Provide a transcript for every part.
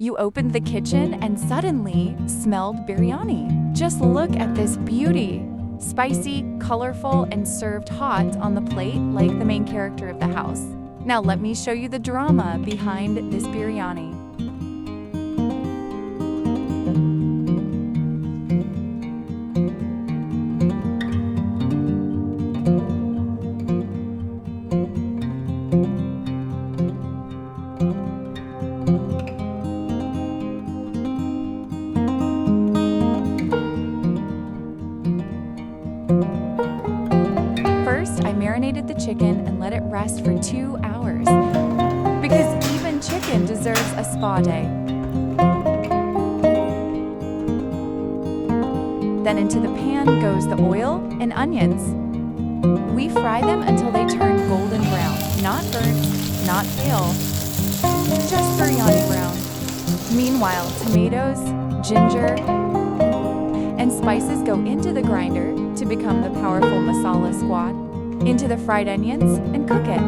You opened the kitchen and suddenly smelled biryani. Just look at this beauty. Spicy, colorful, and served hot on the plate like the main character of the house. Now let me show you the drama behind this biryani. First, I marinated the chicken and let it rest for 2 hours. Because even chicken deserves a spa day. Then into the pan goes the oil and onions. We fry them until they turn golden brown, not burnt, not pale, just biryani brown. Meanwhile, tomatoes, ginger, and spices go into the grinder to become the powerful masala squad, into the fried onions, and cook it.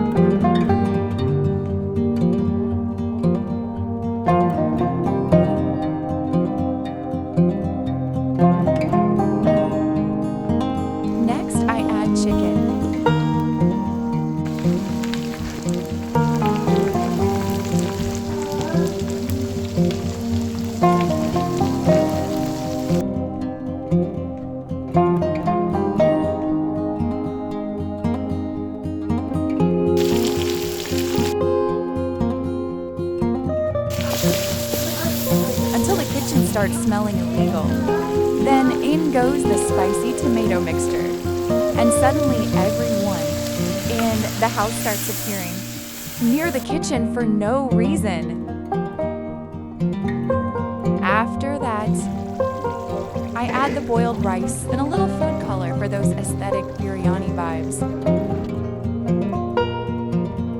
Next, I add chicken. Until the kitchen starts smelling illegal. Then in goes the spicy tomato mixture. And suddenly everyone in the house starts appearing near the kitchen for no reason. After that, I add the boiled rice and a little food color for those aesthetic biryani vibes.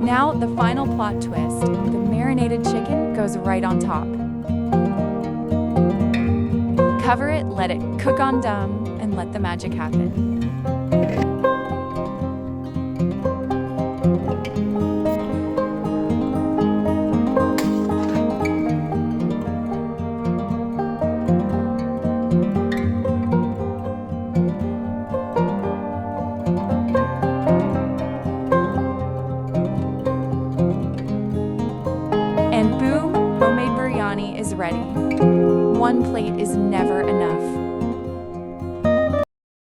Now the final plot twist, the marinated chicken goes right on top. Cover it, let it cook on dum, and let the magic happen. And boom, homemade biryani is ready. One plate is never enough.